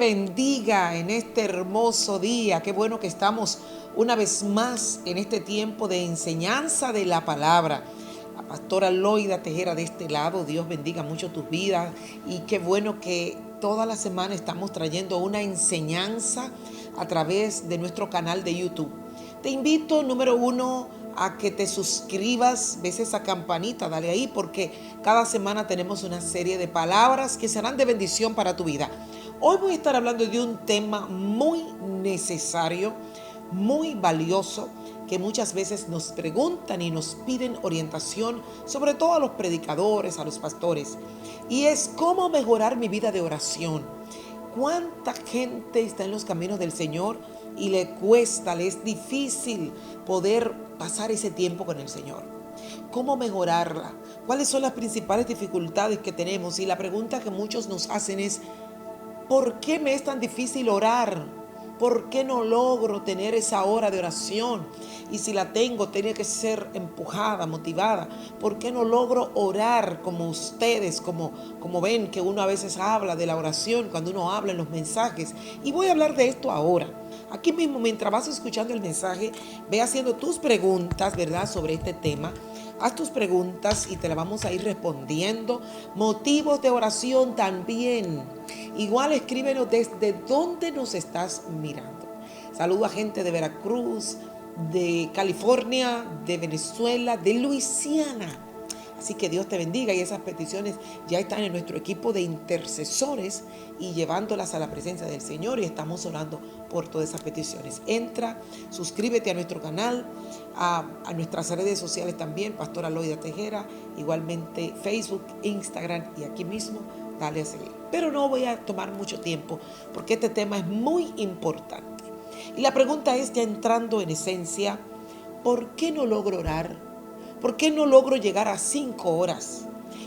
bendiga en este hermoso día. Qué bueno que estamos una vez más en este tiempo de enseñanza de la palabra. La pastora Loida Tejera de este lado. Dios bendiga mucho tus vidas y qué bueno que toda la semana estamos trayendo una enseñanza a través de nuestro canal de YouTube. Te invito, número uno, a que te suscribas, ves esa campanita, dale ahí, porque cada semana tenemos una serie de palabras que serán de bendición para tu vida. Hoy voy a estar hablando de un tema muy necesario, muy valioso, que muchas veces nos preguntan y nos piden orientación, sobre todo a los predicadores, a los pastores, y es cómo mejorar mi vida de oración. ¿Cuánta gente está en los caminos del Señor y le cuesta, le es difícil poder pasar ese tiempo con el Señor? ¿Cómo mejorarla? ¿Cuáles son las principales dificultades que tenemos? Y la pregunta que muchos nos hacen es, ¿por qué me es tan difícil orar? ¿Por qué no logro tener esa hora de oración? Y si la tengo, tiene que ser empujada, motivada. ¿Por qué no logro orar como ustedes, como ven que uno a veces habla de la oración cuando uno habla en los mensajes? Y voy a hablar de esto ahora. Aquí mismo, mientras vas escuchando el mensaje, ve haciendo tus preguntas, ¿verdad?, sobre este tema. Haz tus preguntas y te las vamos a ir respondiendo. Motivos de oración también. Igual escríbenos desde dónde nos estás mirando. Saludo a gente de Veracruz, de California, de Venezuela, de Luisiana. Así que Dios te bendiga y esas peticiones ya están en nuestro equipo de intercesores y llevándolas a la presencia del Señor, y estamos orando por todas esas peticiones. Entra, suscríbete a nuestro canal, a nuestras redes sociales también, Pastora Loida Tejera, igualmente Facebook, Instagram, y aquí mismo dale a seguir. Pero no voy a tomar mucho tiempo porque este tema es muy importante. Y la pregunta es, ya entrando en esencia, ¿por qué no logro orar? ¿Por qué no logro llegar a 5 horas?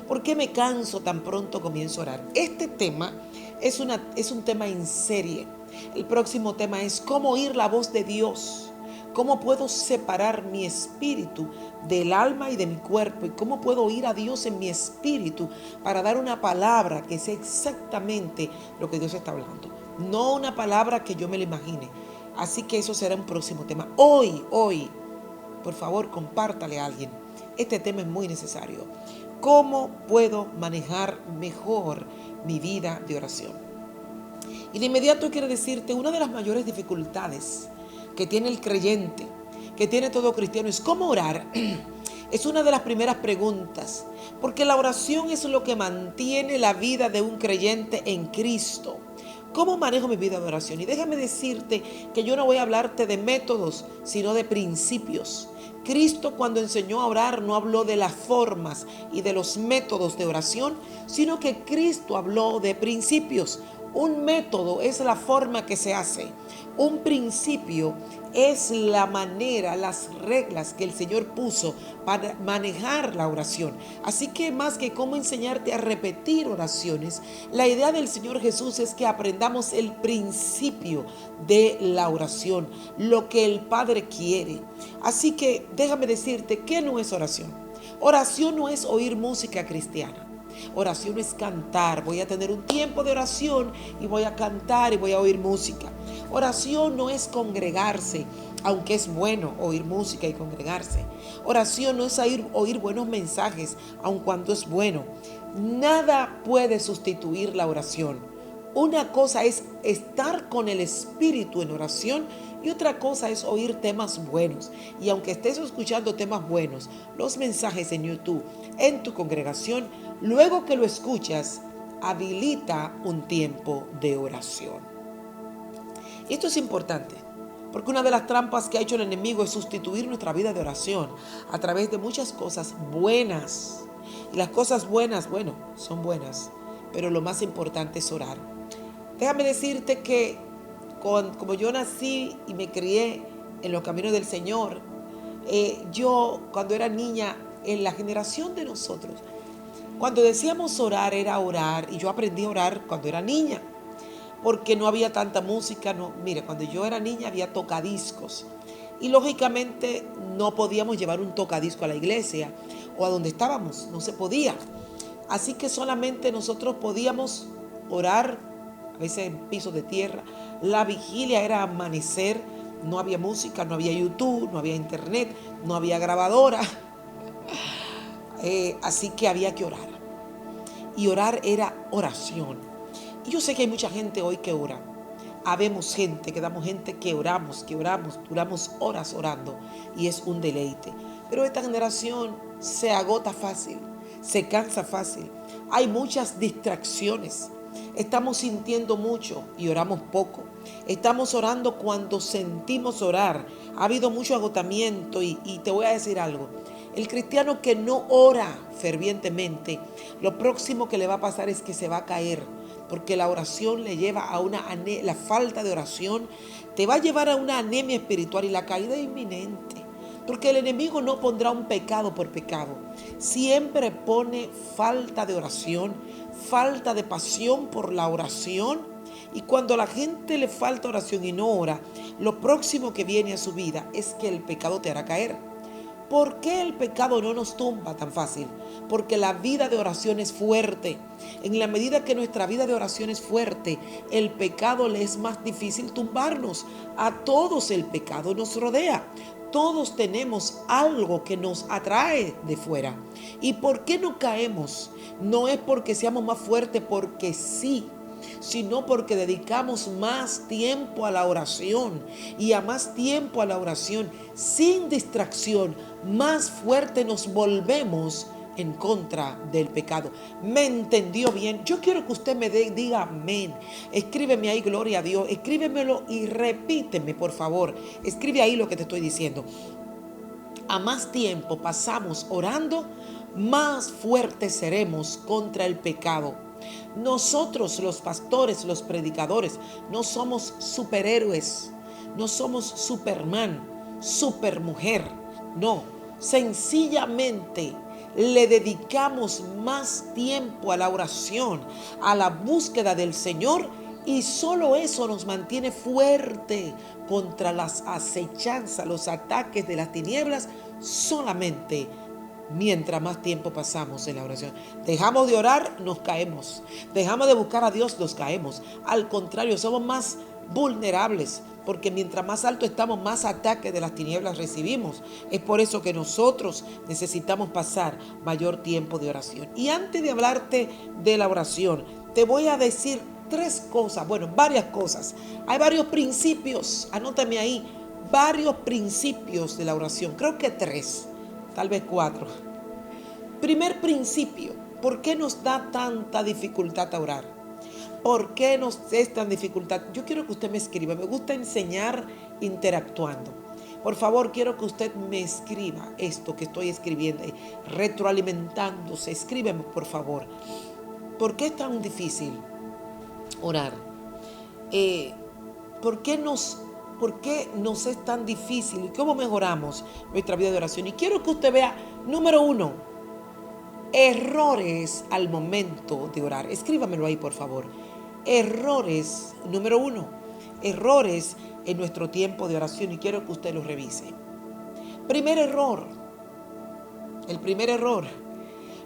¿Por qué me canso tan pronto comienzo a orar? Este tema es un tema en serie. El próximo tema es cómo oír la voz de Dios. ¿Cómo puedo separar mi espíritu del alma y de mi cuerpo? ¿Y cómo puedo oír a Dios en mi espíritu para dar una palabra que sea exactamente lo que Dios está hablando? No una palabra que yo me la imagine. Así que eso será un próximo tema. Hoy, por favor, compártale a alguien. Este tema es muy necesario. ¿Cómo puedo manejar mejor mi vida de oración? Y de inmediato quiero decirte, una de las mayores dificultades que tiene el creyente, que tiene todo cristiano, es cómo orar. Es una de las primeras preguntas, porque la oración es lo que mantiene la vida de un creyente en Cristo. ¿Cómo manejo mi vida de oración? Y déjame decirte que yo no voy a hablarte de métodos, sino de principios. Cristo, cuando enseñó a orar, no habló de las formas y de los métodos de oración, sino que Cristo habló de principios. Un método es la forma que se hace. Un principio es la manera, las reglas que el Señor puso para manejar la oración. Así que más que cómo enseñarte a repetir oraciones, la idea del Señor Jesús es que aprendamos el principio de la oración, lo que el Padre quiere. Así que déjame decirte, ¿qué no es oración? Oración no es oír música cristiana. Oración es cantar. Voy a tener un tiempo de oración y voy a cantar y voy a oír música. Oración no es congregarse, aunque es bueno oír música y congregarse. Oración no es oír buenos mensajes, aun cuando es bueno. Nada puede sustituir la oración. Una cosa es estar con el Espíritu en oración y otra cosa es oír temas buenos. Y aunque estés escuchando temas buenos, los mensajes en YouTube, en tu congregación, luego que lo escuchas, habilita un tiempo de oración. Y esto es importante, porque una de las trampas que ha hecho el enemigo es sustituir nuestra vida de oración a través de muchas cosas buenas. Y las cosas buenas, bueno, son buenas, pero lo más importante es orar. Déjame decirte que como yo nací y me crié en los caminos del Señor, yo cuando era niña, en la generación de nosotros, cuando decíamos orar era orar, y yo aprendí a orar cuando era niña, porque no había tanta música. No, mire, cuando yo era niña había tocadiscos, y lógicamente no podíamos llevar un tocadisco a la iglesia o a donde estábamos, no se podía. Así que solamente nosotros podíamos orar a veces en pisos de tierra. La vigilia era amanecer, no había música, no había YouTube, no había internet, no había grabadora. Así que había que orar. Y orar era oración. Y yo sé que hay mucha gente hoy que ora. Habemos gente, quedamos gente que oramos, duramos horas orando y es un deleite. Pero esta generación se agota fácil, se cansa fácil. Hay muchas distracciones. Estamos sintiendo mucho y oramos poco. Estamos orando cuando sentimos orar. Ha habido mucho agotamiento y te voy a decir algo. El cristiano que no ora fervientemente, lo próximo que le va a pasar es que se va a caer, porque la oración le lleva a la falta de oración te va a llevar a una anemia espiritual y la caída es inminente. Porque el enemigo no pondrá un pecado por pecado. Siempre pone falta de oración, falta de pasión por la oración. Y cuando a la gente le falta oración y no ora, lo próximo que viene a su vida es que el pecado te hará caer. ¿Por qué el pecado no nos tumba tan fácil? Porque la vida de oración es fuerte. En la medida que nuestra vida de oración es fuerte, el pecado le es más difícil tumbarnos. A todos el pecado nos rodea. Todos tenemos algo que nos atrae de fuera. ¿Y por qué no caemos? No es porque seamos más fuertes, porque sí, sino porque dedicamos más tiempo a la oración. Y a más tiempo a la oración, sin distracción, más fuerte nos volvemos en contra del pecado. ¿Me entendió bien? Yo quiero que usted me diga amén. Escríbeme ahí, gloria a Dios. Escríbemelo y repíteme, por favor. Escribe ahí lo que te estoy diciendo. A más tiempo pasamos orando, más fuertes seremos contra el pecado. Nosotros, los pastores, los predicadores, no somos superhéroes, no somos Superman, supermujer. No, sencillamente le dedicamos más tiempo a la oración, a la búsqueda del Señor, y solo eso nos mantiene fuerte contra las acechanzas, los ataques de las tinieblas, solamente mientras más tiempo pasamos en la oración. Dejamos de orar, nos caemos. Dejamos de buscar a Dios, nos caemos. Al contrario, somos más vulnerables, porque mientras más alto estamos, más ataques de las tinieblas recibimos. Es por eso que nosotros necesitamos pasar mayor tiempo de oración. Y antes de hablarte de la oración, te voy a decir varias cosas. Hay varios principios, anótame ahí, varios principios de la oración. Creo que 3, tal vez 4. Primer principio, ¿por qué nos da tanta dificultad a orar? ¿Por qué nos es tan dificultad? Yo quiero que usted me escriba. Me gusta enseñar interactuando. Por favor, quiero que usted me escriba esto que estoy escribiendo, retroalimentándose. Escríbeme, por favor. ¿Por qué es tan difícil orar? ¿Por qué nos es tan difícil? ¿Y cómo mejoramos nuestra vida de oración? Y quiero que usted vea, número 1, errores al momento de orar. Escríbamelo ahí, por favor. Errores, número 1, errores en nuestro tiempo de oración, y quiero que usted los revise. El primer error.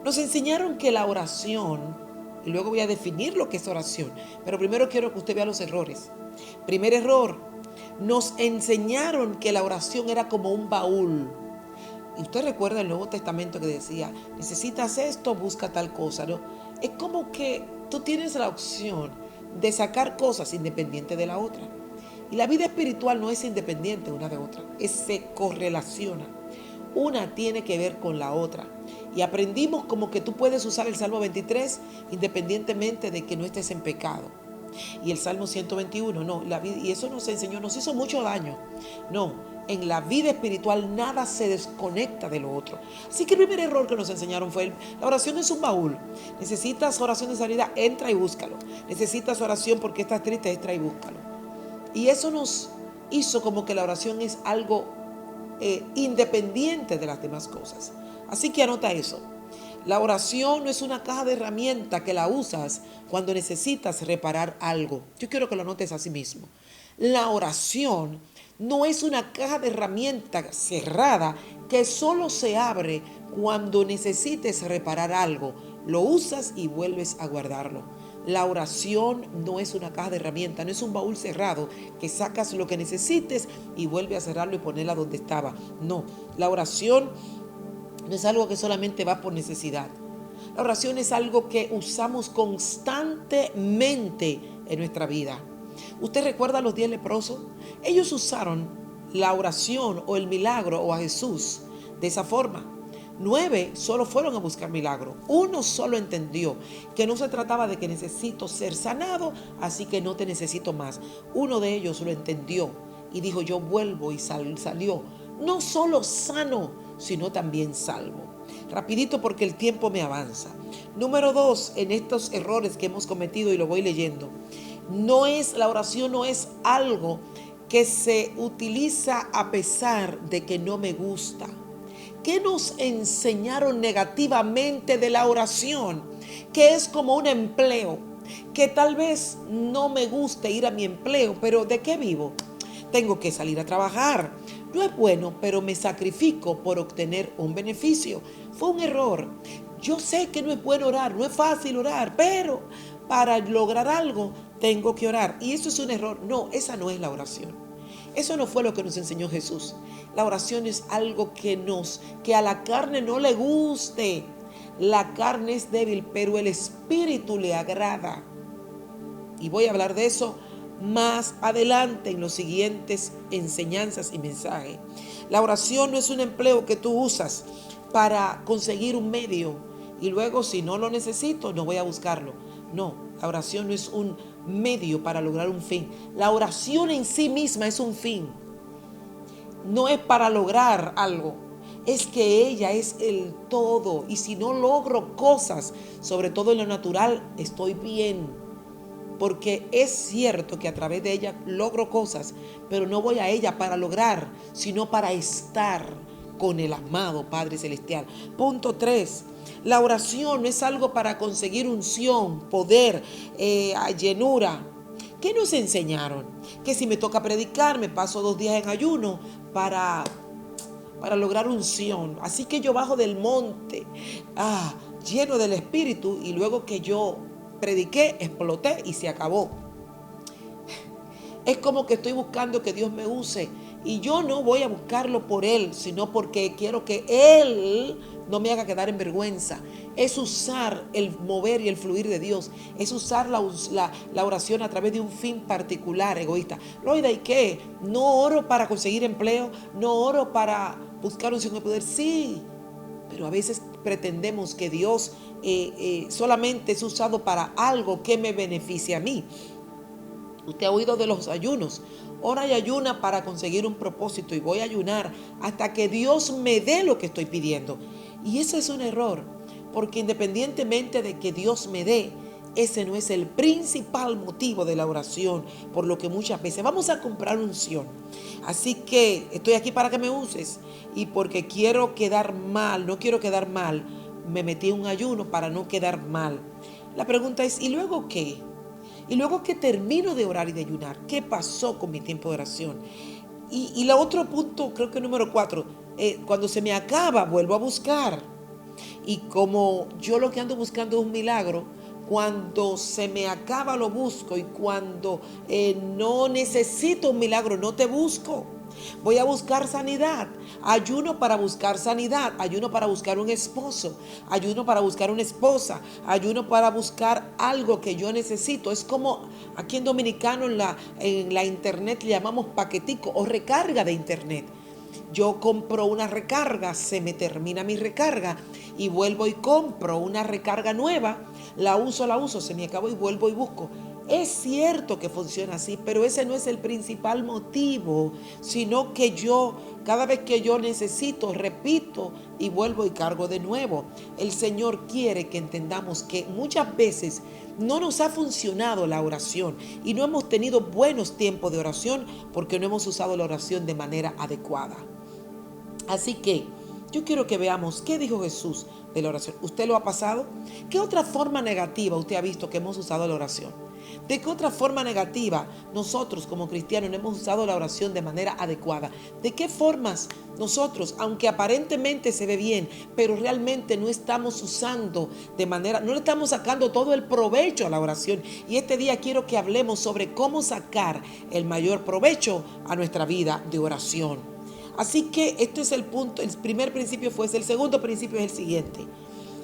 Nos enseñaron que la oración, y luego voy a definir lo que es oración, pero primero quiero que usted vea los errores. Primer error, nos enseñaron que la oración era como un baúl. Y usted recuerda el Nuevo Testamento que decía, necesitas esto, busca tal cosa, ¿no? Es como que tú tienes la opción de sacar cosas independientes de la otra. Y la vida espiritual no es independiente una de otra, se correlaciona. Una tiene que ver con la otra. Y aprendimos como que tú puedes usar el Salmo 23 independientemente de que no estés en pecado. Y el Salmo 121, no, y eso nos enseñó, nos hizo mucho daño. No, en la vida espiritual nada se desconecta de lo otro. Así que el primer error que nos enseñaron fue, la oración es un baúl. Necesitas oración de sanidad, entra y búscalo. Necesitas oración porque estás triste, entra y búscalo. Y eso nos hizo como que la oración es algo independiente de las demás cosas. Así que anota eso. La oración no es una caja de herramientas que la usas cuando necesitas reparar algo. Yo quiero que lo anotes así mismo. La oración no es una caja de herramientas cerrada que solo se abre cuando necesites reparar algo. Lo usas y vuelves a guardarlo. La oración no es una caja de herramientas, no es un baúl cerrado que sacas lo que necesites y vuelves a cerrarlo y ponerla donde estaba. No, la oración no es algo que solamente va por necesidad. La oración es algo que usamos constantemente en nuestra vida. ¿Usted recuerda a los 10 leprosos? Ellos usaron la oración o el milagro o a Jesús de esa forma. 9 solo fueron a buscar milagro. Uno solo entendió que no se trataba de que necesito ser sanado, así que no te necesito más. Uno de ellos lo entendió y dijo, yo vuelvo, y salió no solo sano, sino también salvo. Rapidito porque el tiempo me avanza. Número 2, en estos errores que hemos cometido, y lo voy leyendo, la oración no es algo que se utiliza a pesar de que no me gusta. ¿Qué nos enseñaron negativamente de la oración? Que es como un empleo, que tal vez no me guste ir a mi empleo, pero ¿de qué vivo? Tengo que salir a trabajar. No es bueno, pero me sacrifico por obtener un beneficio. Fue un error. Yo sé que no es bueno orar, no es fácil orar, pero para lograr algo tengo que orar. Y eso es un error. No, esa no es la oración. Eso no fue lo que nos enseñó Jesús. La oración es algo que a la carne no le guste. La carne es débil, pero el espíritu le agrada. Y voy a hablar de eso más adelante en los siguientes enseñanzas y mensajes. La oración no es un empleo que tú usas para conseguir un medio y luego, si no lo necesito, no voy a buscarlo. No, la oración no es un medio para lograr un fin. La oración en sí misma es un fin. No es para lograr algo. Es que ella es el todo. Y si no logro cosas, sobre todo en lo natural, estoy bien. Porque es cierto que a través de ella logro cosas, pero no voy a ella para lograr, sino para estar con el amado Padre Celestial. Punto 3. La oración no es algo para conseguir unción, poder, llenura. ¿Qué nos enseñaron? Que si me toca predicar, me paso 2 días en ayuno para lograr unción. Así que yo bajo del monte, lleno del Espíritu, y luego que yo prediqué, exploté y se acabó. Es como que estoy buscando que Dios me use y yo no voy a buscarlo por Él, sino porque quiero que Él no me haga quedar en vergüenza. Es usar el mover y el fluir de Dios. Es usar la oración a través de un fin particular, egoísta. Loida, ¿y qué? No oro para conseguir empleo, no oro para buscar un signo de poder. Sí, pero a veces pretendemos que Dios solamente es usado para algo que me beneficie a mí. Usted ha oído de los ayunos. Ora y ayuna para conseguir un propósito, y voy a ayunar hasta que Dios me dé lo que estoy pidiendo. Y ese es un error, porque independientemente de que Dios me dé, ese no es el principal motivo de la oración, por lo que muchas veces vamos a comprar unción. Así que estoy aquí para que me uses, y porque quiero quedar mal, no quiero quedar mal, me metí en un ayuno para no quedar mal. La pregunta es, ¿y luego qué? Y luego que termino de orar y de ayunar, ¿qué pasó con mi tiempo de oración? Y el otro punto, creo que número 4, cuando se me acaba, vuelvo a buscar. Y como yo lo que ando buscando es un milagro, cuando se me acaba lo busco, y cuando no necesito un milagro, no te busco. Voy a buscar sanidad. Ayuno para buscar sanidad. Ayuno para buscar un esposo. Ayuno para buscar una esposa. Ayuno para buscar algo que yo necesito. Es como aquí en Dominicano en la internet le llamamos paquetico o recarga de internet. Yo compro una recarga, se me termina mi recarga y vuelvo y compro una recarga nueva. La uso, se me acabó y vuelvo y busco. Es cierto que funciona así, pero ese no es el principal motivo, sino que cada vez que yo necesito, repito y vuelvo y cargo de nuevo. El Señor quiere que entendamos que muchas veces no nos ha funcionado la oración y no hemos tenido buenos tiempos de oración porque no hemos usado la oración de manera adecuada. Así que yo quiero que veamos qué dijo Jesús de la oración. ¿Usted lo ha pasado? ¿Qué otra forma negativa usted ha visto que hemos usado la oración? ¿De qué otra forma negativa nosotros como cristianos no hemos usado la oración de manera adecuada? ¿De qué formas nosotros, aunque aparentemente se ve bien, pero realmente no estamos usando de manera, no le estamos sacando todo el provecho a la oración? Y este día quiero que hablemos sobre cómo sacar el mayor provecho a nuestra vida de oración. Así que este es el punto, el primer principio fue ese, el segundo principio es el siguiente.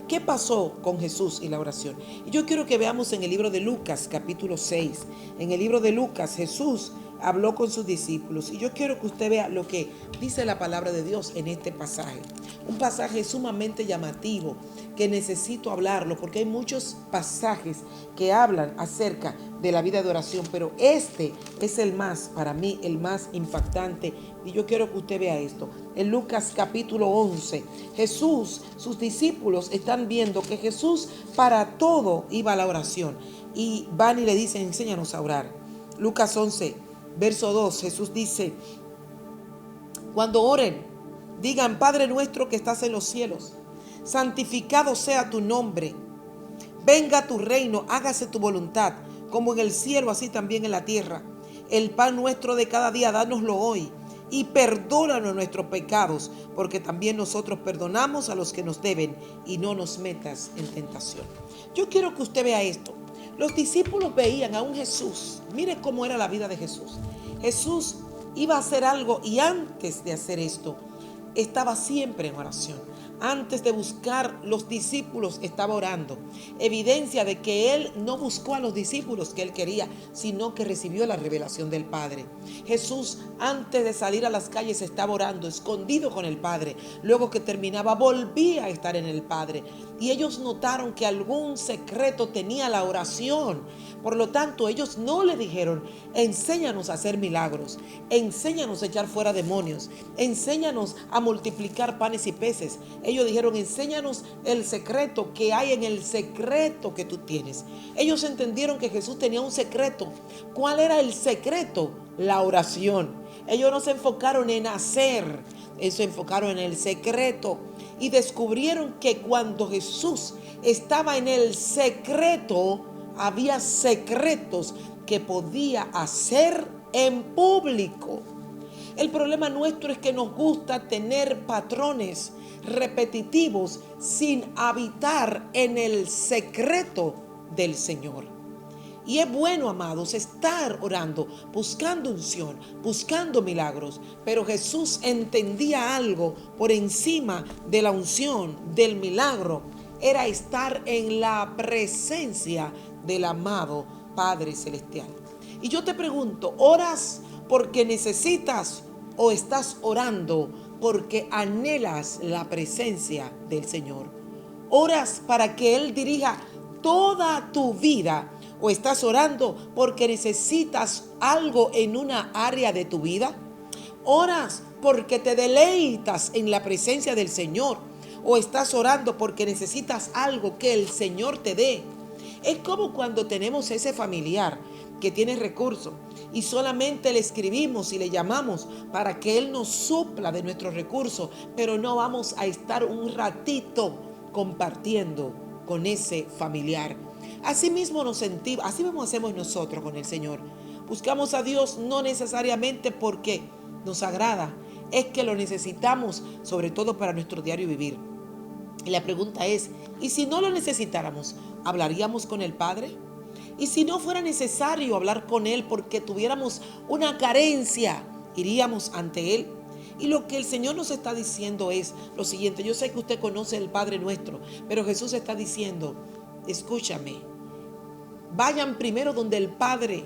¿Qué pasó con Jesús y la oración? Y yo quiero que veamos en el libro de Lucas, capítulo 6. En el libro de Lucas, Jesús habló con sus discípulos. Y yo quiero que usted vea lo que dice la palabra de Dios en este pasaje. Un pasaje sumamente llamativo que necesito hablarlo porque hay muchos pasajes que hablan acerca de la vida de oración, pero este es el más, para mí, el más impactante. Y yo quiero que usted vea esto. En Lucas capítulo 11, Jesús, sus discípulos están viendo que Jesús para todo iba a la oración. Y van y le dicen, enséñanos a orar. Lucas 11, verso 2, Jesús dice, cuando oren, digan, Padre nuestro que estás en los cielos, santificado sea tu nombre. Venga tu reino, hágase tu voluntad, como en el cielo, así también en la tierra. El pan nuestro de cada día, dánoslo hoy. Y perdónanos nuestros pecados, porque también nosotros perdonamos a los que nos deben, y no nos metas en tentación. Yo quiero que usted vea esto. Los discípulos veían a un Jesús. Mire cómo era la vida de Jesús. Jesús iba a hacer algo y antes de hacer esto, estaba siempre en oración. Antes de buscar los discípulos estaba orando. Evidencia de que él no buscó a los discípulos que él quería, sino que recibió la revelación del Padre. Jesús antes de salir a las calles estaba orando, escondido con el Padre. Luego que terminaba volvía a estar en el Padre. Y ellos notaron que algún secreto tenía la oración. Por lo tanto, ellos no le dijeron, enséñanos a hacer milagros, enséñanos a echar fuera demonios, enséñanos a multiplicar panes y peces. Ellos dijeron, enséñanos el secreto que hay en el secreto que tú tienes. Ellos entendieron que Jesús tenía un secreto. ¿Cuál era el secreto? La oración. Ellos no se enfocaron en hacer, ellos se enfocaron en el secreto. Y descubrieron que cuando Jesús estaba en el secreto, había secretos que podía hacer en público. El problema nuestro es que nos gusta tener patrones repetitivos sin habitar en el secreto del Señor. Y es bueno, amados, estar orando, buscando unción, buscando milagros. Pero Jesús entendía algo por encima de la unción, del milagro. Era estar en la presencia del amado Padre Celestial. Y yo te pregunto, ¿oras porque necesitas o estás orando porque anhelas la presencia del Señor? ¿Oras para que Él dirija toda tu vida o estás orando porque necesitas algo en una área de tu vida? ¿Oras porque te deleitas en la presencia del Señor o estás orando porque necesitas algo que el Señor te dé? Es como cuando tenemos ese familiar que tiene recursos y solamente le escribimos y le llamamos para que Él nos supla de nuestros recursos, pero no vamos a estar un ratito compartiendo con ese familiar. Así mismo nos sentimos, así mismo hacemos nosotros con el Señor. Buscamos a Dios no necesariamente porque nos agrada, es que lo necesitamos, sobre todo para nuestro diario vivir. Y la pregunta es, ¿y si no lo necesitáramos, hablaríamos con el Padre? ¿Y si no fuera necesario hablar con Él porque tuviéramos una carencia, iríamos ante Él? Y lo que el Señor nos está diciendo es lo siguiente. Yo sé que usted conoce el Padre Nuestro, pero Jesús está diciendo, escúchame, vayan primero donde el Padre,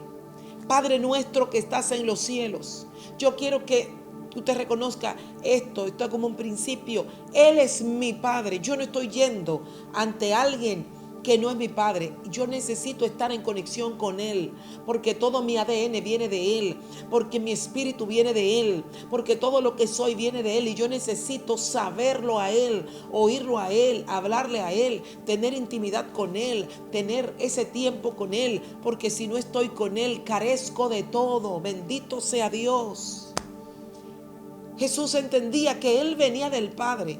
Padre Nuestro que estás en los cielos. Yo quiero que usted reconozca esto es como un principio. Él es mi Padre. Yo no estoy yendo ante alguien que no es mi Padre. Yo necesito estar en conexión con Él, porque todo mi ADN viene de Él, porque mi espíritu viene de Él, porque todo lo que soy viene de Él, y yo necesito saberlo a Él, oírlo a Él, hablarle a Él, tener intimidad con Él, tener ese tiempo con Él, porque si no estoy con Él, carezco de todo. Bendito sea Dios. Jesús entendía que Él venía del Padre,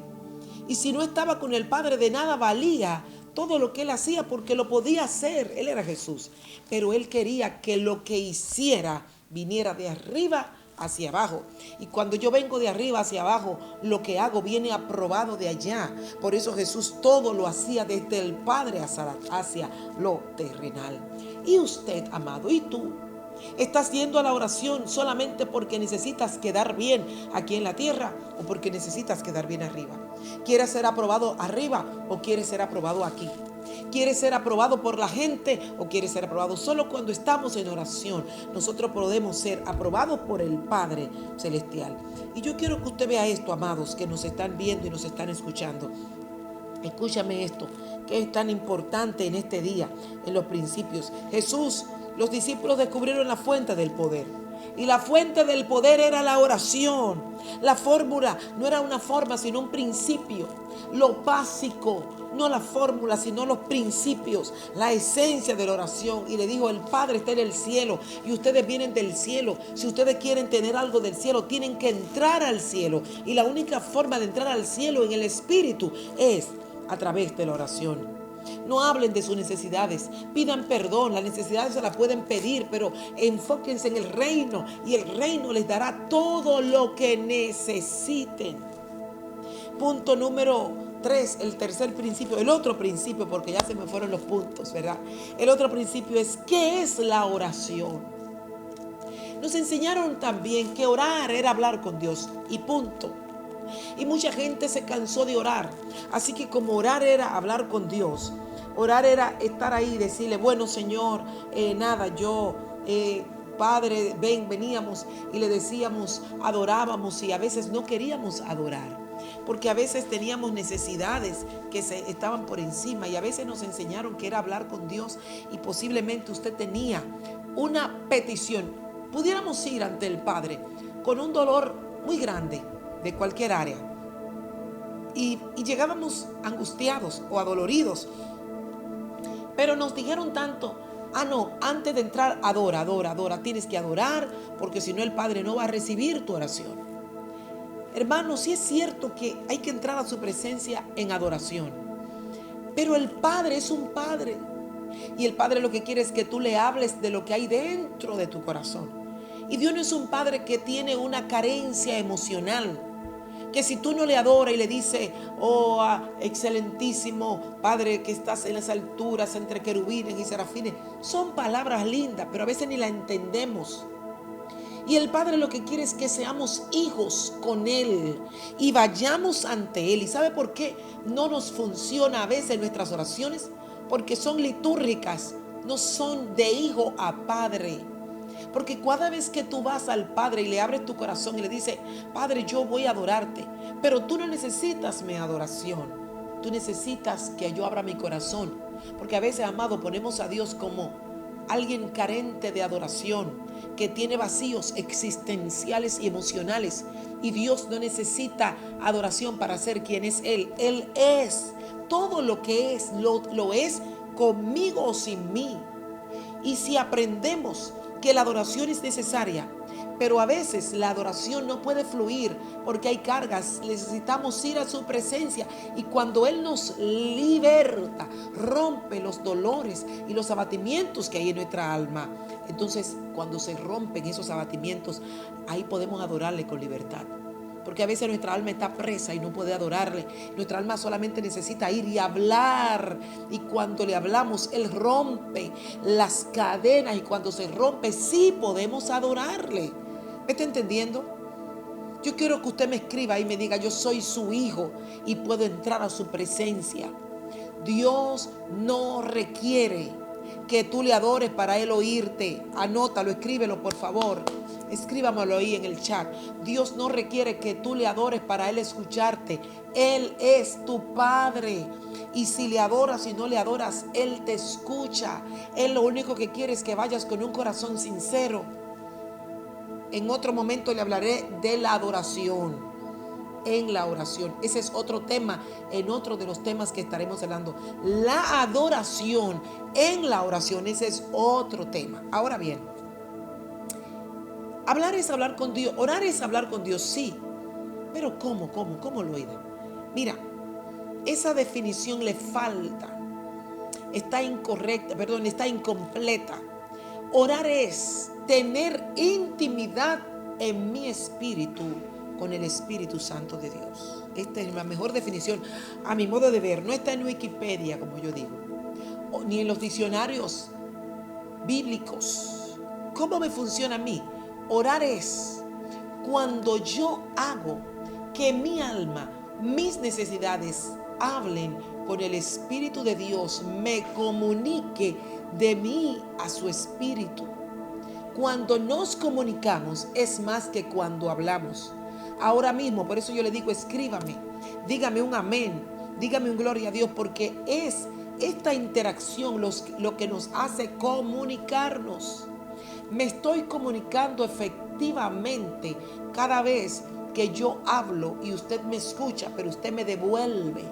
y si no estaba con el Padre, de nada valía todo lo que él hacía porque lo podía hacer. Él era Jesús. Pero él quería que lo que hiciera viniera de arriba hacia abajo. Y cuando yo vengo de arriba hacia abajo, lo que hago viene aprobado de allá. Por eso Jesús todo lo hacía desde el Padre hacia lo terrenal. Y usted, amado, ¿y tú? ¿Estás yendo a la oración solamente porque necesitas quedar bien aquí en la tierra o porque necesitas quedar bien arriba? ¿Quieres ser aprobado arriba o quieres ser aprobado aquí? ¿Quieres ser aprobado por la gente o quieres ser aprobado? Solo cuando estamos en oración nosotros podemos ser aprobados por el Padre Celestial. Y yo quiero que usted vea esto, amados, que nos están viendo y nos están escuchando. Escúchame esto, que es tan importante en este día, en los principios. Jesús, los discípulos descubrieron la fuente del poder. Y la fuente del poder era la oración. La fórmula no era una forma, sino un principio. Lo básico, no la fórmula, sino los principios, la esencia de la oración. Y le dijo, el Padre está en el cielo y ustedes vienen del cielo. Si ustedes quieren tener algo del cielo, tienen que entrar al cielo. Y la única forma de entrar al cielo en el Espíritu es a través de la oración. No hablen de sus necesidades, pidan perdón, las necesidades se las pueden pedir, pero enfóquense en el reino y el reino les dará todo lo que necesiten. Punto número 3, el tercer principio, el otro principio, porque ya se me fueron los puntos, ¿verdad? El otro principio es, ¿qué es la oración? Nos enseñaron también que orar era hablar con Dios y punto. Y mucha gente se cansó de orar. Así que como orar era hablar con Dios, orar era estar ahí y decirle, bueno, Señor, Padre, veníamos y le decíamos, adorábamos y a veces no queríamos adorar. Porque a veces teníamos necesidades que estaban por encima y a veces nos enseñaron que era hablar con Dios y posiblemente usted tenía una petición. Pudiéramos ir ante el Padre con un dolor muy grande de cualquier área y llegábamos angustiados o adoloridos, pero nos dijeron tanto, no, antes de entrar adora, tienes que adorar porque si no el Padre no va a recibir tu oración. Hermanos, sí es cierto que hay que entrar a su presencia en adoración, pero el Padre es un Padre y el Padre lo que quiere es que tú le hables de lo que hay dentro de tu corazón. Y Dios no es un Padre que tiene una carencia emocional, que si tú no le adoras y le dices, excelentísimo Padre que estás en las alturas entre querubines y serafines, son palabras lindas, pero a veces ni las entendemos. Y el Padre lo que quiere es que seamos hijos con Él y vayamos ante Él. ¿Y sabe por qué no nos funciona a veces nuestras oraciones? Porque son litúrgicas, no son de hijo a padre. Porque cada vez que tú vas al Padre y le abres tu corazón y le dices, Padre, yo voy a adorarte, pero tú no necesitas mi adoración, tú necesitas que yo abra mi corazón. Porque a veces, amado, ponemos a Dios como alguien carente de adoración, que tiene vacíos existenciales y emocionales. Y Dios no necesita adoración para ser quien es Él. Él es todo lo que es, lo es conmigo o sin mí. Y si aprendemos que la adoración es necesaria, pero a veces la adoración no puede fluir porque hay cargas, necesitamos ir a su presencia y cuando Él nos liberta, rompe los dolores y los abatimientos que hay en nuestra alma. Entonces, cuando se rompen esos abatimientos, ahí podemos adorarle con libertad. Porque a veces nuestra alma está presa y no puede adorarle. Nuestra alma solamente necesita ir y hablar. Y cuando le hablamos, Él rompe las cadenas. Y cuando se rompe, sí podemos adorarle. ¿Me está entendiendo? Yo quiero que usted me escriba y me diga, yo soy su hijo y puedo entrar a su presencia. Dios no requiere que tú le adores para Él oírte. Anótalo, escríbelo por favor. Escríbamelo ahí en el chat. Dios no requiere que tú le adores para Él escucharte. Él es tu Padre. Y si le adoras y no le adoras, Él te escucha. Él lo único que quiere es que vayas con un corazón sincero. En otro momento le hablaré de la adoración. En la oración. Ese es otro tema, en otro de los temas que estaremos hablando. La adoración en la oración, ese es otro tema. Ahora bien, hablar es hablar con Dios, orar es hablar con Dios, sí. Pero ¿cómo lo oiga? Mira, esa definición le falta está incorrecta, perdón, está incompleta. Orar es tener intimidad en mi espíritu con el Espíritu Santo de Dios. Esta es la mejor definición a mi modo de ver. No está en Wikipedia, como yo digo, ni en los diccionarios bíblicos. ¿Cómo me funciona a mí? Orar es cuando yo hago que mi alma, mis necesidades hablen con el Espíritu de Dios, me comunique de mí a su Espíritu. Cuando nos comunicamos es más que cuando hablamos. Ahora mismo, por eso yo le digo, escríbame, dígame un amén, dígame un gloria a Dios, porque es esta interacción lo que nos hace comunicarnos. Me estoy comunicando efectivamente cada vez que yo hablo y usted me escucha, pero usted me devuelve.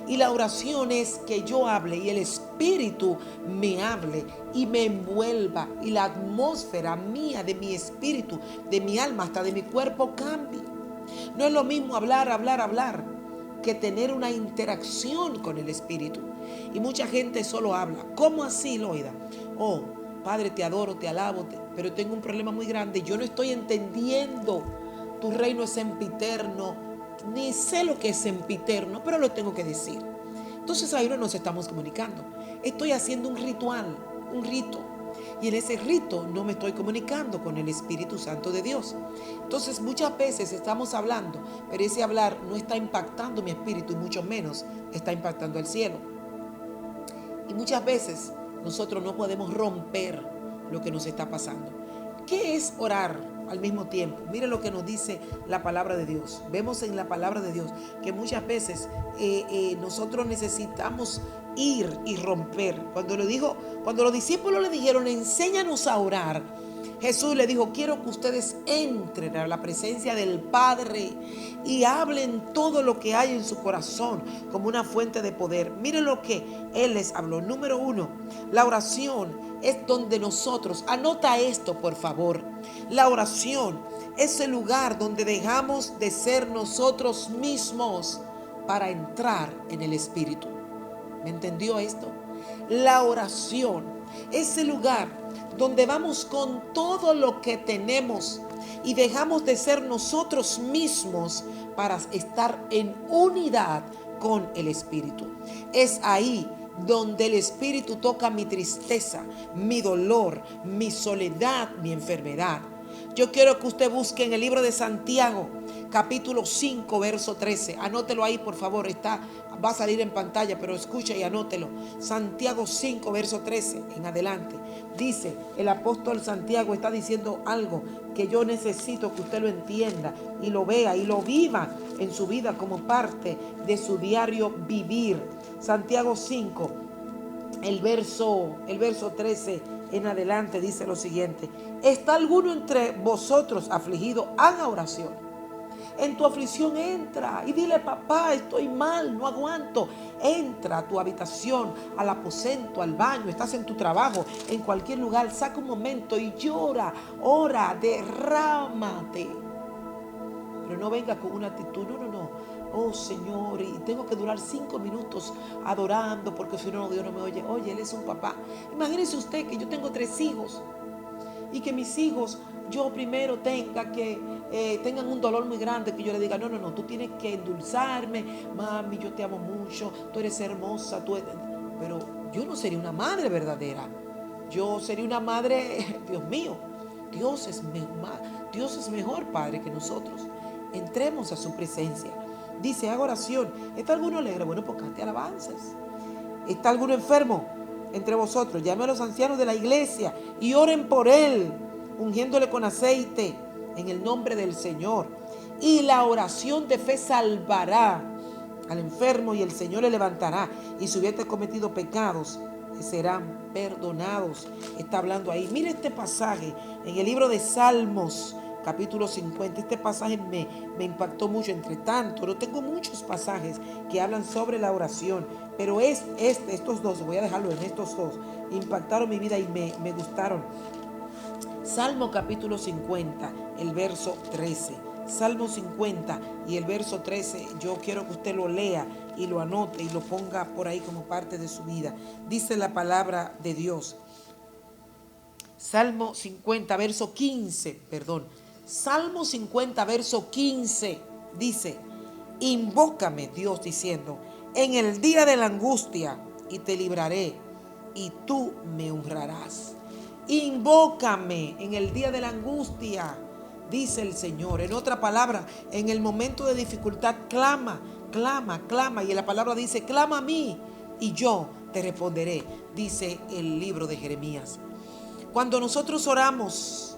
Y la oración es que yo hable y el Espíritu me hable y me envuelva y la atmósfera mía, de mi espíritu, de mi alma, hasta de mi cuerpo cambie. No es lo mismo hablar que tener una interacción con el Espíritu. Y mucha gente solo habla. ¿Cómo así, Loida? Oh, Padre, te adoro, te alabo, pero tengo un problema muy grande. Yo no estoy entendiendo. Tu reino es sempiterno. Ni sé lo que es sempiterno, pero lo tengo que decir. Entonces ahí no nos estamos comunicando. Estoy haciendo un ritual, un rito. Y en ese rito no me estoy comunicando con el Espíritu Santo de Dios. Entonces muchas veces estamos hablando, pero ese hablar no está impactando mi espíritu y mucho menos está impactando el cielo. Y muchas veces nosotros no podemos romper lo que nos está pasando. ¿Qué es orar al mismo tiempo? Mire lo que nos dice la palabra de Dios. Vemos en la palabra de Dios que muchas veces nosotros necesitamos ir y romper. Cuando los discípulos le dijeron, enséñanos a orar, Jesús le dijo, quiero que ustedes entren a la presencia del Padre y hablen todo lo que hay en su corazón como una fuente de poder. Miren lo que Él les habló. Número 1, la oración es donde nosotros, anota esto por favor, la oración es el lugar donde dejamos de ser nosotros mismos para entrar en el Espíritu. ¿Me entendió esto? La oración es el lugar donde vamos con todo lo que tenemos y dejamos de ser nosotros mismos para estar en unidad con el Espíritu. Es ahí donde el Espíritu toca mi tristeza, mi dolor, mi soledad, mi enfermedad. Yo quiero que usted busque en el libro de Santiago, capítulo 5, verso 13. Anótelo ahí, por favor. Va a salir en pantalla, pero escucha y anótelo. Santiago 5, verso 13 en adelante. Dice, el apóstol Santiago está diciendo algo que yo necesito que usted lo entienda y lo vea y lo viva en su vida como parte de su diario vivir. Santiago 5, el verso 13 en adelante dice lo siguiente: ¿está alguno entre vosotros afligido? Haga oración. En tu aflicción entra y dile, papá, estoy mal, no aguanto. Entra a tu habitación, al aposento, al baño, estás en tu trabajo, en cualquier lugar, saca un momento y llora, ora, derrámate. Pero no venga con una actitud, no. Oh Señor, y tengo que durar 5 minutos adorando porque si no, Dios no me oye. Oye, Él es un papá. Imagínese usted que yo tengo 3 hijos y que mis hijos, yo primero tengan un dolor muy grande, que yo le diga, no, tú tienes que endulzarme, mami, yo te amo mucho, tú eres hermosa, pero yo no sería una madre verdadera. Yo sería una madre, Dios mío, Dios es mejor padre que nosotros. Entremos a su presencia. Dice, haga oración. ¿Está alguno alegre? Bueno, pues cante alabanzas. ¿Está alguno enfermo entre vosotros? Llame a los ancianos de la iglesia y oren por él, ungiéndole con aceite en el nombre del Señor. Y la oración de fe salvará al enfermo y el Señor le levantará. Y si hubiese cometido pecados, serán perdonados. Está hablando ahí. Mire este pasaje en el libro de Salmos, capítulo 50. Este pasaje me impactó mucho. Entre tanto, no tengo muchos pasajes que hablan sobre la oración, pero estos dos, voy a dejarlo en estos dos, impactaron mi vida y me gustaron. Salmo capítulo 50, el verso 13. Salmo 50 y el verso 13, yo quiero que usted lo lea y lo anote y lo ponga por ahí como parte de su vida. Dice la palabra de Dios. Salmo 50, verso 15, perdón. Salmo 50, verso 15 dice: invócame, Dios, diciendo, en el día de la angustia y te libraré y tú me honrarás. Invócame en el día de la angustia, dice el Señor. En otra palabra, en el momento de dificultad, clama, clama, clama. Y la palabra dice, clama a mí y yo te responderé, dice el libro de Jeremías. Cuando nosotros oramos,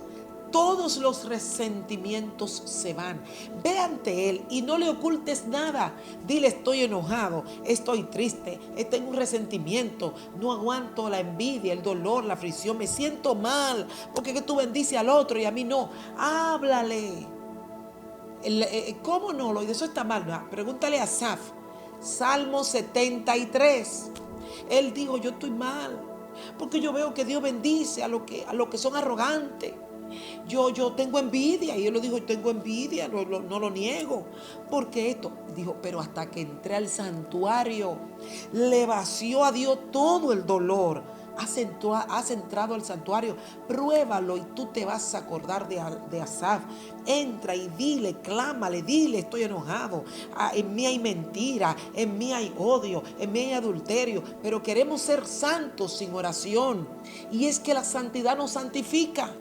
todos los resentimientos se van. Ve ante Él y no le ocultes nada. Dile, estoy enojado, estoy triste, tengo un resentimiento, no aguanto la envidia, el dolor, la aflicción, me siento mal, porque que tú bendices al otro y a mí no. Háblale. ¿Cómo no? Eso está mal, ¿no? Pregúntale a Asaf. Salmo 73. Él dijo, yo estoy mal, porque yo veo que Dios bendice a los que son arrogantes. Yo tengo envidia, y él lo dijo, tengo envidia, no lo niego, porque esto, dijo, pero hasta que entré al santuario, le vació a Dios todo el dolor. Has entrado al santuario, pruébalo y tú te vas a acordar de Asaf. Entra y dile, clámale, dile, estoy enojado, en mí hay mentira, en mí hay odio, en mí hay adulterio, pero queremos ser santos sin oración, y es que la santidad nos santifica.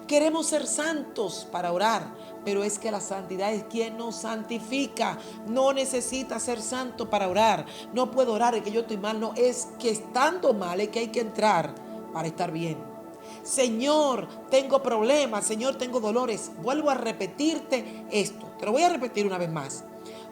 Queremos ser santos para orar, pero es que la santidad es quien nos santifica. No necesita ser santo para orar. No puedo orar, es que yo estoy mal. No, es que estando mal es que hay que entrar para estar bien. Señor, tengo problemas. Señor, tengo dolores. Vuelvo a repetirte esto. Te lo voy a repetir una vez más.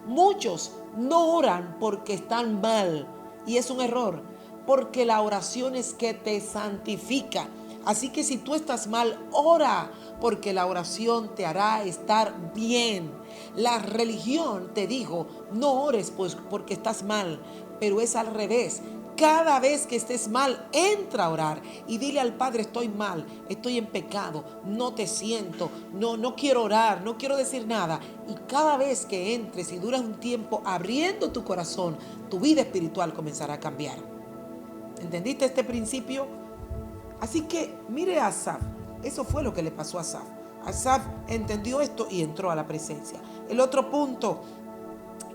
Muchos no oran porque están mal, y es un error, porque la oración es que te santifica. Así que si tú estás mal, ora, porque la oración te hará estar bien. La religión te dijo, no ores pues porque estás mal, pero es al revés. Cada vez que estés mal, entra a orar y dile al Padre, estoy mal, estoy en pecado, no te siento, no quiero orar, no quiero decir nada. Y cada vez que entres y duras un tiempo abriendo tu corazón, tu vida espiritual comenzará a cambiar. ¿Entendiste este principio? Así que mire a Asaf, eso fue lo que le pasó a Asaf. Asaf entendió esto y entró a la presencia. El otro punto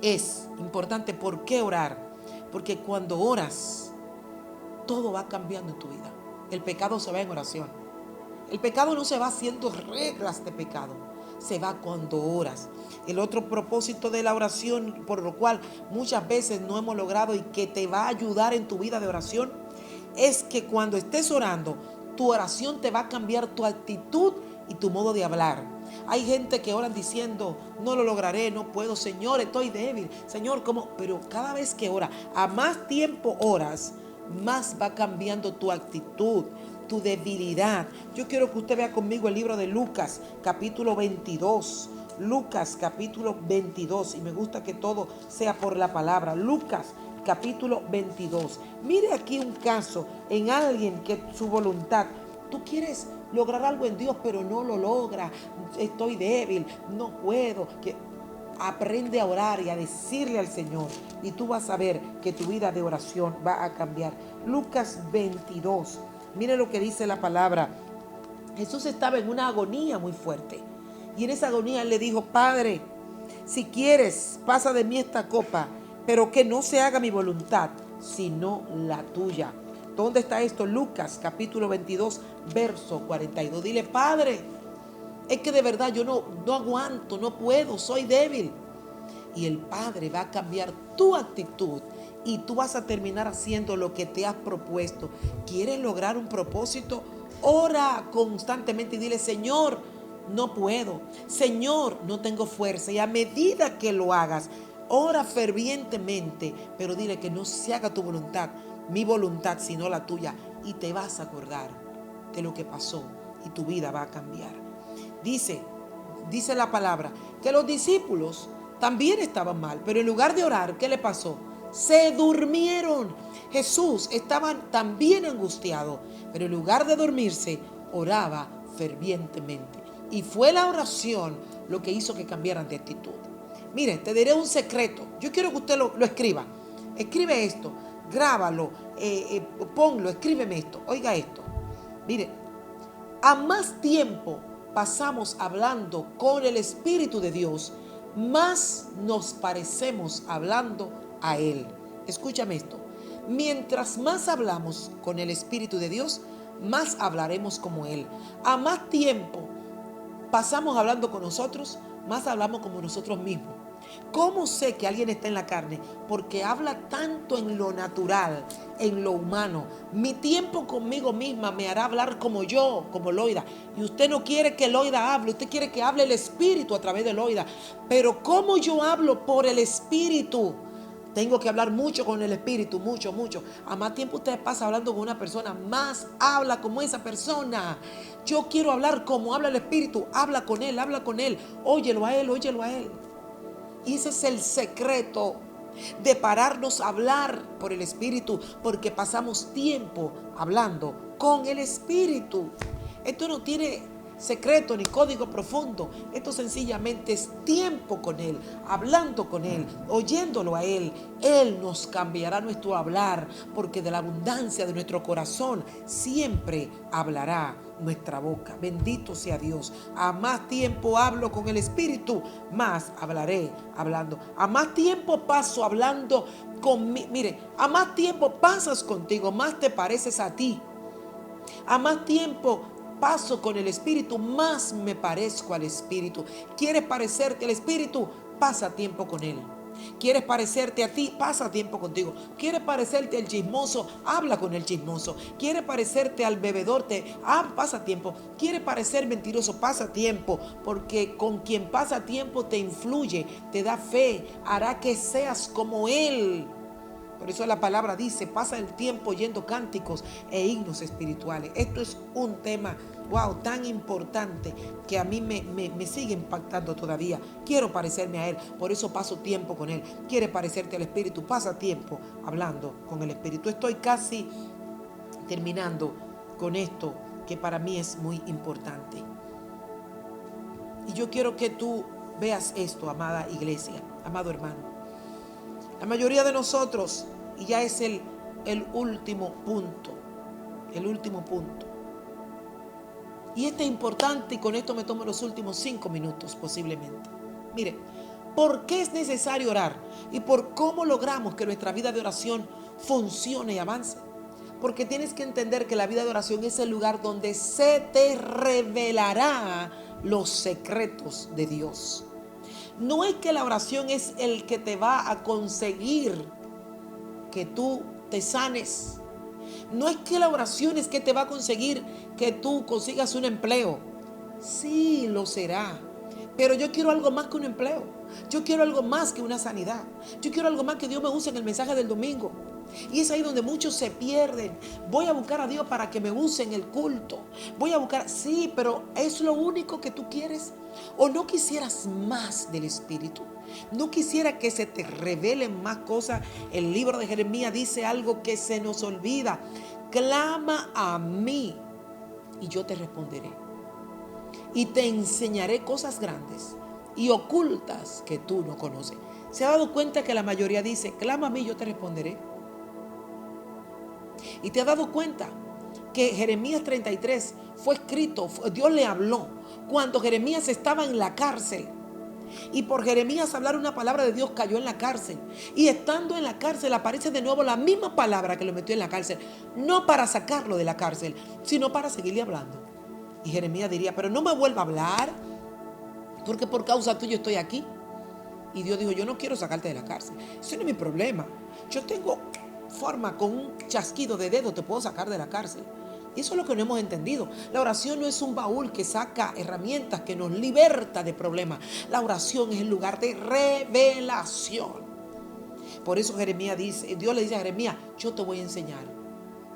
es importante, ¿por qué orar? Porque cuando oras, todo va cambiando en tu vida. El pecado se va en oración. El pecado no se va haciendo reglas de pecado, se va cuando oras. El otro propósito de la oración, por lo cual muchas veces no hemos logrado y que te va a ayudar en tu vida de oración, es que cuando estés orando, tu oración te va a cambiar tu actitud y tu modo de hablar. Hay gente que oran diciendo, no lo lograré, no puedo, Señor, estoy débil, Señor, ¿cómo? Pero cada vez que oras, a más tiempo oras, más va cambiando tu actitud, tu debilidad. Yo quiero que usted vea conmigo el libro de Lucas, capítulo 22. Lucas, capítulo 22, y me gusta que todo sea por la palabra. Lucas, capítulo 22. Mire aquí un caso en alguien que su voluntad, tú quieres lograr algo en Dios, pero no lo logra. Estoy débil, no puedo. Aprende a orar y a decirle al Señor, y tú vas a ver que tu vida de oración va a cambiar. Lucas 22. Mire lo que dice la palabra. Jesús estaba en una agonía muy fuerte, y en esa agonía él le dijo, Padre, si quieres, pasa de mí esta copa, pero que no se haga mi voluntad, sino la tuya. ¿Dónde está esto? Lucas, capítulo 22, verso 42. Dile, Padre, es que de verdad yo no aguanto, no puedo, soy débil. Y el Padre va a cambiar tu actitud y tú vas a terminar haciendo lo que te has propuesto. ¿Quieres lograr un propósito? Ora constantemente y dile, Señor, no puedo. Señor, no tengo fuerza. Y a medida que lo hagas, ora fervientemente, pero dile que no se haga tu voluntad, mi voluntad, sino la tuya. Y te vas a acordar de lo que pasó y tu vida va a cambiar. Dice la palabra que los discípulos también estaban mal, pero en lugar de orar, ¿qué le pasó? Se durmieron. Jesús estaba también angustiado, pero en lugar de dormirse, oraba fervientemente. Y fue la oración lo que hizo que cambiaran de actitud. Mire, te diré un secreto. Yo quiero que usted lo escriba. Escribe esto, grábalo, ponlo, escríbeme esto. Oiga esto. Mire, a más tiempo pasamos hablando con el Espíritu de Dios, más nos parecemos hablando a Él. Escúchame esto. Mientras más hablamos con el Espíritu de Dios, más hablaremos como Él. A más tiempo pasamos hablando con nosotros, más hablamos como nosotros mismos. ¿Cómo sé que alguien está en la carne? Porque habla tanto en lo natural, en lo humano. Mi tiempo conmigo misma me hará hablar como yo, como Loida. Y usted no quiere que Loida hable, usted quiere que hable el Espíritu a través de Loida. Pero ¿cómo yo hablo? Por el Espíritu. Tengo que hablar mucho con el Espíritu, mucho. A más tiempo usted pasa hablando con una persona, más habla como esa persona. Yo quiero hablar como habla el Espíritu. Habla con Él. Óyelo a Él. Y ese es el secreto de pararnos a hablar por el Espíritu, porque pasamos tiempo hablando con el Espíritu. Esto no tiene secreto ni código profundo. Esto sencillamente es tiempo con Él, hablando con Él, oyéndolo a Él. Él nos cambiará nuestro hablar, porque de la abundancia de nuestro corazón siempre hablará nuestra boca. Bendito sea Dios. A más tiempo hablo con el Espíritu, más hablaré hablando. A más tiempo paso hablando conmigo. Mire, a más tiempo pasas contigo, más te pareces a ti. A más tiempo paso con el Espíritu, más me parezco al Espíritu. ¿Quieres parecerte al Espíritu? Pasa tiempo con Él. ¿Quieres parecerte a ti? Pasa tiempo contigo. ¿Quieres parecerte al chismoso? Habla con el chismoso. ¿Quieres parecerte al bebedor? Pasa tiempo. ¿Quieres parecer mentiroso? Pasa tiempo. Porque con quien pasa tiempo te influye, te da fe, hará que seas como Él. Por eso la palabra dice, pasa el tiempo oyendo cánticos e himnos espirituales. Esto es un tema, tan importante que a mí me sigue impactando todavía. Quiero parecerme a Él, por eso paso tiempo con Él. ¿Quieres parecerte al Espíritu? Pasa tiempo hablando con el Espíritu. Estoy casi terminando con esto que para mí es muy importante. Y yo quiero que tú veas esto, amada iglesia, amado hermano. La mayoría de nosotros, y ya es el último punto, y este es importante, y con esto me tomo los últimos 5 minutos posiblemente. Mire, ¿por qué es necesario orar? Y por cómo logramos que nuestra vida de oración funcione y avance. Porque tienes que entender que la vida de oración es el lugar donde se te revelará los secretos de Dios. No es que la oración es el que te va a conseguir que tú te sanes. No es que la oración es que te va a conseguir que tú consigas un empleo. Sí, lo será. Pero yo quiero algo más que un empleo. Yo quiero algo más que una sanidad. Yo quiero algo más que Dios me use en el mensaje del domingo. Y es ahí donde muchos se pierden. Voy a buscar a Dios para que me use en el culto. Sí, pero ¿es lo único que tú quieres? ¿O no quisieras más del Espíritu? ¿No quisiera que se te revelen más cosas? El libro de Jeremías dice algo que se nos olvida. Clama a mí y yo te responderé. Y te enseñaré cosas grandes y ocultas que tú no conoces. ¿Se ha dado cuenta que la mayoría dice, clama a mí y yo te responderé? Y te has dado cuenta que Jeremías 33 fue escrito, Dios le habló cuando Jeremías estaba en la cárcel. Y por Jeremías hablar una palabra de Dios cayó en la cárcel. Y estando en la cárcel aparece de nuevo la misma palabra que lo metió en la cárcel. No para sacarlo de la cárcel, sino para seguirle hablando. Y Jeremías diría, pero no me vuelva a hablar, porque por causa tuya estoy aquí. Y Dios dijo, yo no quiero sacarte de la cárcel. Ese no es mi problema. Yo tengo forma, con un chasquido de dedo te puedo sacar de la cárcel. Y eso es lo que no hemos entendido. La oración no es un baúl que saca herramientas, que nos liberta de problemas. La oración es el lugar de revelación. Por eso Jeremías dice, Dios le dice a Jeremías, yo te voy a enseñar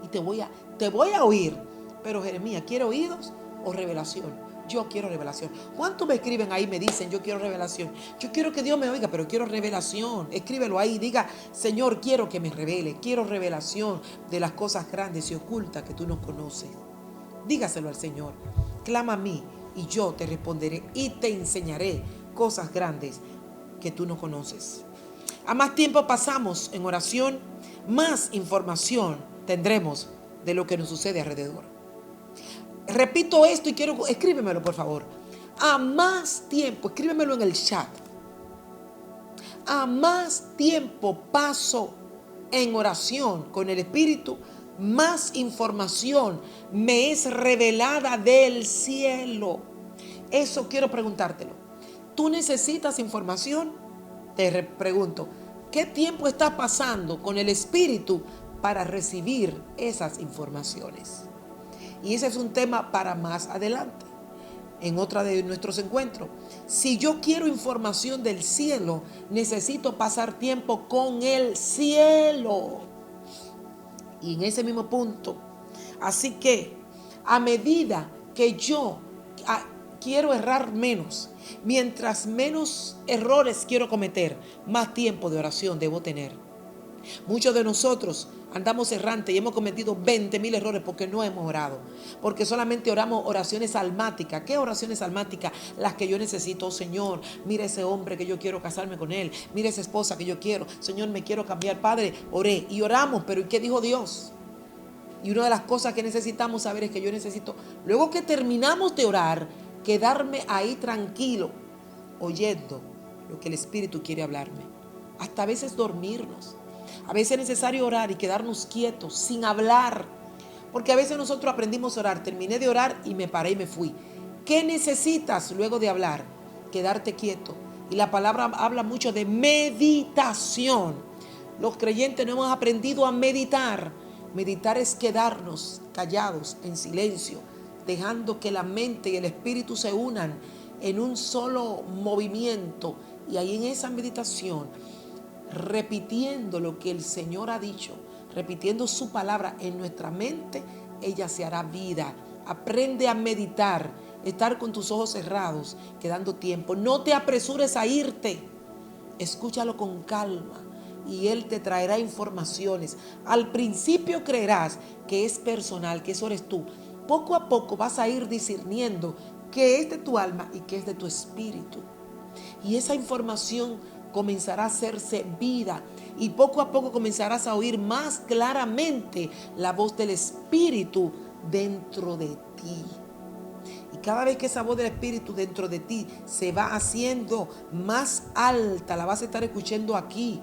y te voy a oír. Pero Jeremías, ¿quiere oídos o revelación? Yo quiero revelación. ¿Cuántos me escriben ahí? Me dicen, yo quiero revelación. Yo quiero que Dios me oiga, pero quiero revelación. Escríbelo ahí, diga, Señor, quiero que me revele. Quiero revelación de las cosas grandes y ocultas que tú no conoces. Dígaselo al Señor. Clama a mí y yo te responderé y te enseñaré cosas grandes que tú no conoces. A más tiempo pasamos en oración, más información tendremos de lo que nos sucede alrededor. Repito esto y escríbemelo por favor. A más tiempo, escríbemelo en el chat. A más tiempo paso en oración con el Espíritu, más información me es revelada del cielo. Eso quiero preguntártelo. ¿Tú necesitas información? Te pregunto, ¿qué tiempo estás pasando con el Espíritu para recibir esas informaciones? Y ese es un tema para más adelante, en otra de nuestros encuentros. Si yo quiero información del cielo, necesito pasar tiempo con el cielo. Y en ese mismo punto, así que a medida que yo quiero errar menos, mientras menos errores quiero cometer, más tiempo de oración debo tener. Muchos de nosotros andamos errantes y hemos cometido 20,000 errores porque no hemos orado, porque solamente oramos oraciones almáticas. ¿Qué oraciones almáticas? Las que yo necesito. Señor, mira ese hombre que yo quiero casarme con él, mira esa esposa que yo quiero, Señor, me quiero cambiar. Padre, oré y oramos, pero ¿y qué dijo Dios? Y una de las cosas que necesitamos saber es que yo necesito, luego que terminamos de orar, quedarme ahí tranquilo, oyendo lo que el Espíritu quiere hablarme. Hasta a veces dormirnos. A veces es necesario orar y quedarnos quietos, sin hablar. Porque a veces nosotros aprendimos a orar. Terminé de orar y me paré y me fui. ¿Qué necesitas luego de hablar? Quedarte quieto. Y la palabra habla mucho de meditación. Los creyentes no hemos aprendido a meditar. Meditar es quedarnos callados, en silencio, dejando que la mente y el espíritu se unan en un solo movimiento. Y ahí en esa meditación, repitiendo lo que el Señor ha dicho, repitiendo su palabra en nuestra mente, ella se hará vida. Aprende a meditar, estar con tus ojos cerrados, quedando tiempo. No te apresures a irte. Escúchalo con calma y Él te traerá informaciones. Al principio creerás que es personal, que eso eres tú. Poco a poco vas a ir discerniendo qué es de tu alma y qué es de tu espíritu. Y esa información comenzará a hacerse vida y poco a poco comenzarás a oír más claramente la voz del Espíritu dentro de ti. Y cada vez que esa voz del Espíritu dentro de ti se va haciendo más alta, la vas a estar escuchando aquí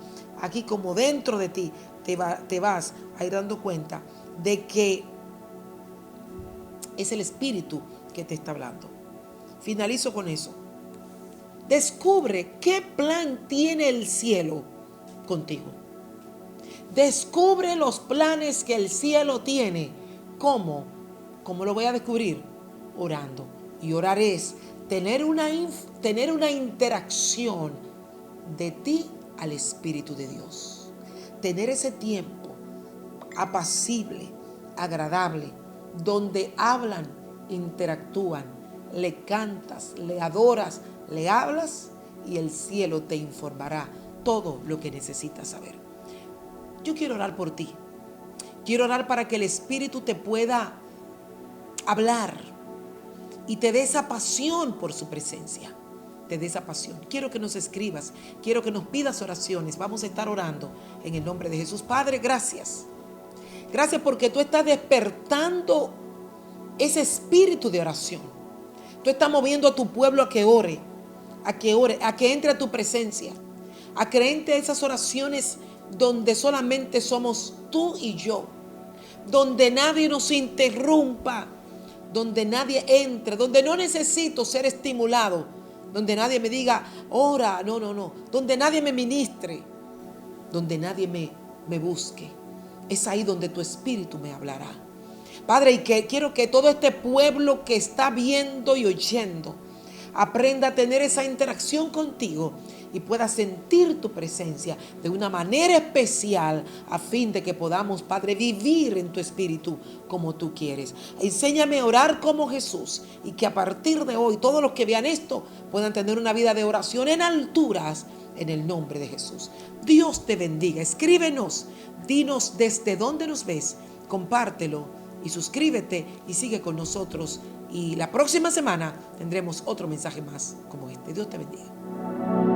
como dentro de ti, te vas a ir dando cuenta de que es el Espíritu que te está hablando. Finalizo con eso. Descubre qué plan tiene el cielo contigo. Descubre los planes que el cielo tiene. ¿Cómo? ¿Cómo lo voy a descubrir? Orando. Y orar es tener una interacción de ti al Espíritu de Dios. Tener ese tiempo apacible, agradable, donde hablan, interactúan, le cantas, le adoras, le hablas y el cielo te informará todo lo que necesitas saber. Yo quiero orar por ti. Quiero orar para que el Espíritu te pueda hablar y te dé esa pasión por su presencia. Te dé esa pasión. Quiero que nos escribas. Quiero que nos pidas oraciones. Vamos a estar orando en el nombre de Jesús. Padre, gracias. Gracias porque tú estás despertando ese espíritu de oración. Tú estás moviendo a tu pueblo a que ore, a que entre a tu presencia, a que entre a esas oraciones donde solamente somos tú y yo, donde nadie nos interrumpa, donde nadie entre, donde no necesito ser estimulado, donde nadie me diga, ora, no, donde nadie me ministre, donde nadie me busque. Es ahí donde tu espíritu me hablará. Padre, y que quiero que todo este pueblo que está viendo y oyendo aprenda a tener esa interacción contigo y pueda sentir tu presencia de una manera especial a fin de que podamos, Padre, vivir en tu espíritu como tú quieres. Enséñame a orar como Jesús y que a partir de hoy todos los que vean esto puedan tener una vida de oración en alturas en el nombre de Jesús. Dios te bendiga. Escríbenos, dinos desde dónde nos ves, compártelo y suscríbete y sigue con nosotros. Y la próxima semana tendremos otro mensaje más como este. Dios te bendiga.